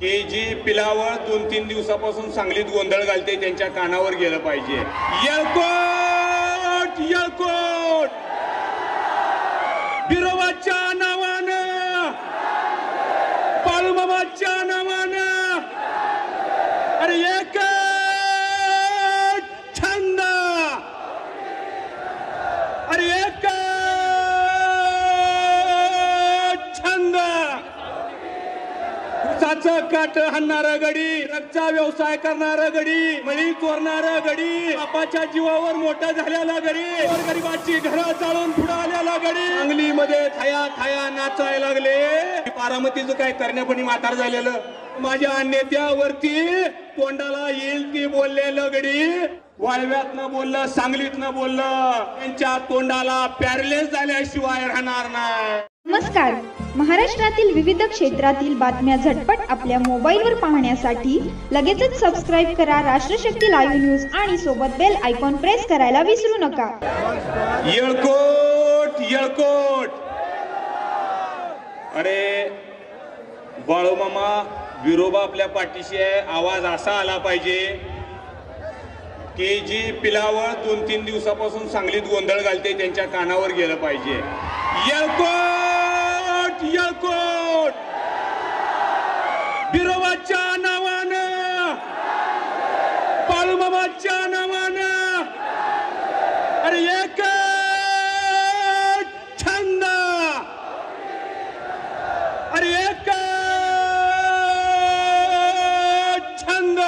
की जी पिलावळ 2-3 दिवसापासून सांगलीत गोंधळ घालते त्यांच्या कानावर गेलं पाहिजे। येळकोट येळकोट बिरोबाच्या नावानं, बाळूमामाच्या नावानं, अरे एक छंद, अरे एक छंद, उसाचं काट हाणणारा गडी, रगचा व्यवसाय करणारा गडी, मळी चोरणारा गडी, बापाच्या जीवावर मोठा झालेला गडी, गोरगरिबाची घरं चालून पुढे आलेला गडी, सांगलीमध्ये थाया थाया नाचायला लागले। बारामतीचं काय करण्यापणी म्हातार झालेलं, माझ्या नेत्यावरती तोंडाला येईल ती बोललेलं गडी, वाळव्यात न बोललं, सांगलीत न बोललं, त्यांच्या तोंडाला पॅरलेस झाल्याशिवाय राहणार नाही। नमस्कार, महाराष्ट्रातील विविध क्षेत्रातील बातम्या झटपट आपल्या मोबाईलवर पाहण्यासाठी लगेचच सबस्क्राईब करा राष्ट्रशक्ती लाईव्ह न्यूज आणि सोबत बेल आयकॉन प्रेस करायला विसरू नका। येळकोट येळकोट, अरे बाळूमामा विरोबा आपल्या पाठीशी आहे, आवाज असा आला पाहिजे की जी पिलावळ 2-3 दिवसापासून सांगलीत गोंधळ घालते त्यांच्या कानावर गेलं पाहिजे। येळकोट येळकोट बिरोबाच्या नावानं, बाळूमामाच्या नावानं, अरे एक छंद, अरे एक छंद,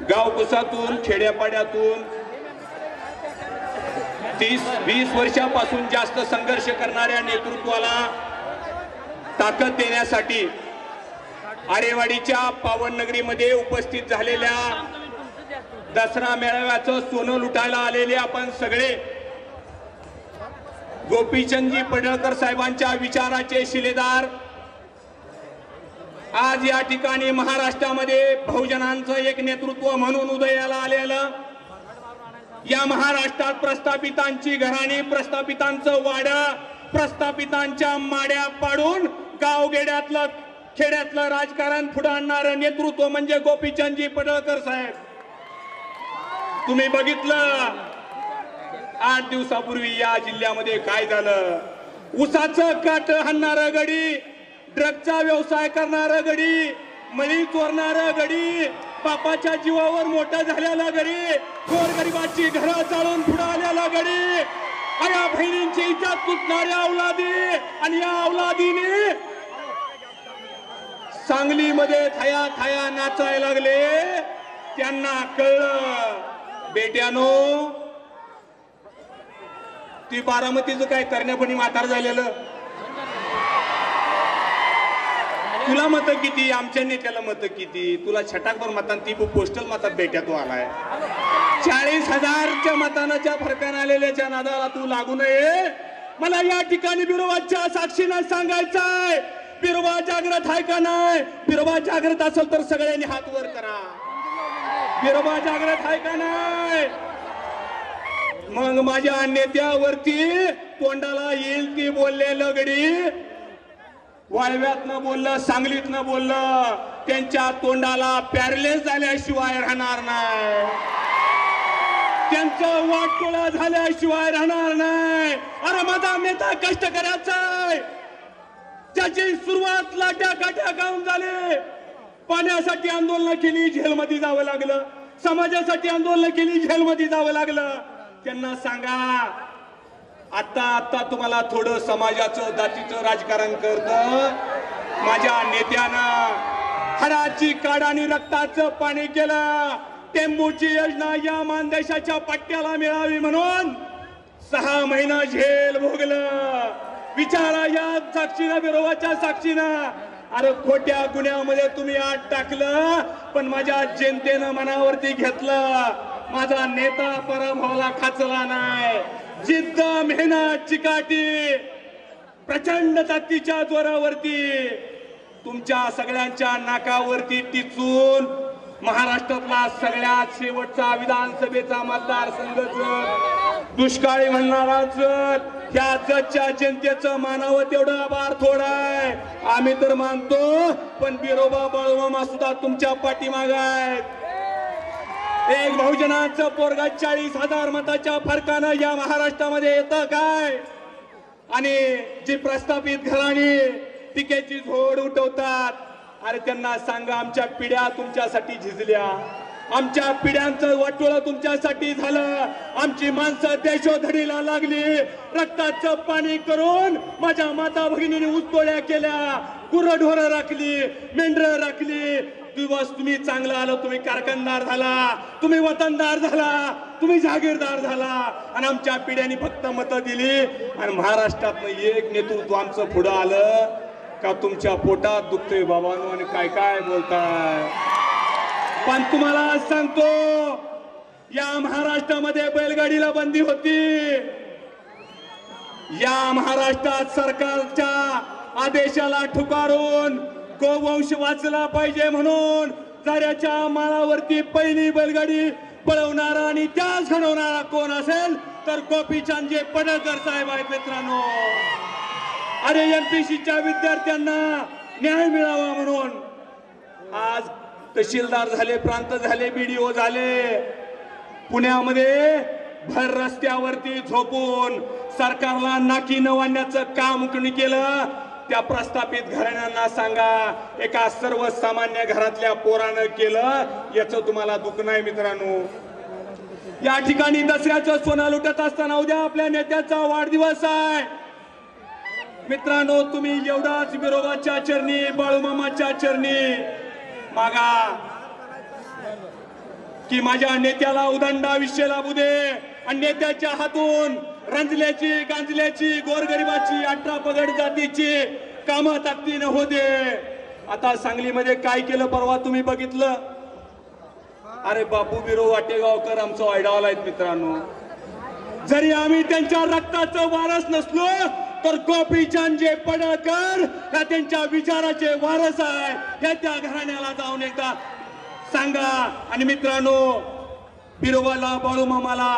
गावकुसातून खेड्यापाड्यातून 30-20 वर्षापासून जास्त संघर्ष करणाऱ्या नेतृत्वाला ताकद देण्यासाठी आरेवाडीच्या पावननगरीमध्ये उपस्थित झालेल्या दसरा मेळाव्याचं सोनं लुटायला आलेले आपण सगळे गोपीचंदजी पडळकर साहेबांच्या विचाराचे शिलेदार आज या ठिकाणी महाराष्ट्रामध्ये बहुजनांचं एक नेतृत्व म्हणून उदयाला आलेलं, या महाराष्ट्रात प्रस्थापितांची घराणी, प्रस्थापितांचं वाडा, प्रस्थापितांच्या माड्या पाडून गावगेड्यातलं खेड्यातलं राजकारण पुढे आणणारं नेतृत्व म्हणजे गोपीचंदजी पडळकर साहेब। तुम्ही बघितलं 8 दिवसापूर्वी या जिल्ह्यामध्ये काय झालं, उसाचं काट हाणणारा गडी, ड्रगचा व्यवसाय करणारा गडी, मळी चोरणारा गडी, बापाच्या जीवावर मोठा झालेला गडी, गोरगरिबाची घरं चालून पुढे आलेला गडी, आया बहिणींची इज्जत तुटणाऱ्या अवलादी, आणि या अवलादीने सांगलीमध्ये थाया थाया नाचायला लागले। त्यांना कळलं बेट्यानो, ती बारामतीचं काय करण्यापणी म्हातार झालेलं, तुला मत किती, आमच्या नेत्याला मत किती, तुला छटाकभर मतान ती पोस्टल मतात बेट्या तू आलाय, 40,000च्या मतानाच्या फरकाने आलेल्याच्या नादाला तू लागू नये। मला या ठिकाणी बिरोबाच्या साक्षीने सांगायचंय, बिरोबा जागृत आहे का नाही? बिरोबा जागृत असेल तर सगळ्यांनी हात वर करा। बिरोबा जागृत आहे का नाही? मग माझ्या नेत्यावरती तोंडाला येईल ती बोललेलं गडी, वाळव्यात न बोललं, सांगलीत न बोललं, त्यांच्या तोंडाला पॅरलेस झाल्याशिवाय राहणार नाही, त्यांचं वाटोळा झाल्याशिवाय राहणार नाही। अरे माझा नेता कष्ट करायचाय, त्याची सुरुवात लाट्या काट्या गाऊन झाली, पाण्यासाठी आंदोलन केली, जेलमध्ये जावं लागलं, समाजासाठी आंदोलन केली, जेलमध्ये जावं लागलं। त्यांना सांगा आता तुम्हाला थोडं समाजाचं जातीचं राजकारण करत माझ्या नेत्यानं हाडाची काढ आणि रक्ताचं पाणी केलं। टेंबूची योजना या मानदेशाच्या पट्ट्याला मिळावी म्हणून 6 महिना जेल भोगलं। विचारा या साक्षीनं, बिरोबाच्या साक्षीनं, अरे खोट्या गुन्ह्यामध्ये तुम्ही आत टाकलं, पण माझ्या जनतेनं मनावरती घेतलं। माझा नेता पराभवाला खाचला नाही, जिद्द, मेहनत, चिकाटी, प्रचंड ताकदीच्या जोरावरती तुमच्या सगळ्यांच्या नाकावरती टिचून महाराष्ट्रातला सगळ्यात शेवटचा विधानसभेचा मतदारसंघ दुष्काळी म्हणणारा ह्या जगच्या जनतेचं मानावं तेवढं आभार थोडं आहे. आम्ही तर मानतो, पण बिरोबा बाळूमामा सुद्धा तुमच्या पाठीमाग आहेत. एक बहुजनाचं पोरगा 40,000 मताच्या फरकानं या महाराष्ट्रामध्ये येतं काय? आणि जी प्रस्थापित घराणी टीकेची झोड उठवतात, अरे त्यांना सांगा, आमच्या पिढ्या तुमच्यासाठी झिजल्या, आमच्या पिढ्यांचं वाटोळं तुमच्यासाठी झालं, आमची माणसं देशोधडीला लागली, रक्ताचं पाणी करून माझ्या माता भगिनीने ऊसतोड्या केल्या, गुरढोरं राखली, मेंढरं राखली. दिवस तुम्ही चांगलं आलं, तुम्ही कारखानदार झाला, तुम्ही वतनदार झाला, तुम्ही जागीरदार झाला, आणि आमच्या पिढ्यांनी फक्त मतं दिली. आणि महाराष्ट्रात एक नेतृत्व आमचं पुढं आलं का तुमच्या पोटात दुखतंय बाबांनो, आणि काय काय बोलताय. पण तुम्हाला सांगतो, या महाराष्ट्रामध्ये बैलगाडीला बंदी होती. या महाराष्ट्रात सरकारच्या आदेशाला ठुकारून गोवंश वाचला पाहिजे म्हणून जाऱ्याच्या माळावरती पहिली बैलगाडी पळवणारा आणि त्याच घडवणारा कोण असेल तर गोपीचंदजी पडळकर साहेब आहेत मित्रांनो. अरे एमपीसीच्या विद्यार्थ्यांना न्याय मिळावा म्हणून आज तहसीलदार झाले, प्रांत झाले, बीडीओ झाले, पुण्यामध्ये भर रस्त्यावरती झोपून सरकारला नाकी नवण्याचं काम कोणी केलं. त्या प्रस्थापित घराण्यांना सांगा, एका सर्वसामान्य घरातल्या पोरानं केलं, याचं तुम्हाला दुःख नाही मित्रांनो. या ठिकाणी दसऱ्याचं सोनं लुटत असताना उद्या आपल्या नेत्याचा वाढदिवस आहे मित्रांनो. तुम्ही एवढाच बिरोबाच्या चरणी, बाळूमामाच्या चरणी मागा की माझ्या नेत्याला उदंड आयुष्य लाभू दे, आणि नेत्याच्या हातून रंजल्याची, गांजल्याची, गोरगरिबाची, 18 पगड जातीची कामं ताकदीनं हो दे. आता सांगलीमध्ये काय केलं परवा तुम्ही बघितलं. अरे बापू बिरो वाटेगावकर आमचं आयडॉल आहेत मित्रांनो. जरी आम्ही त्यांच्या रक्ताचं वारस नसलो तर गोपीचंदजी पडळकर या त्यांच्या विचाराचे वारस आहे. हे त्या घराण्याला जाऊन एकदा सांगा. आणि मित्रांनो, बिरोबाला, बाळूमामाला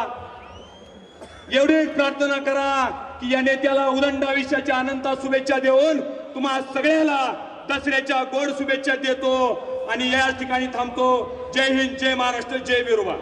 एवढीच प्रार्थना करा की या नेत्याला उदंड आयुष्याच्या अनंत शुभेच्छा देऊन तुम्हा सगळ्याला दसऱ्याच्या गोड शुभेच्छा देतो आणि या ठिकाणी थांबतो. जय हिंद, जय महाराष्ट्र, जय बिरोबा.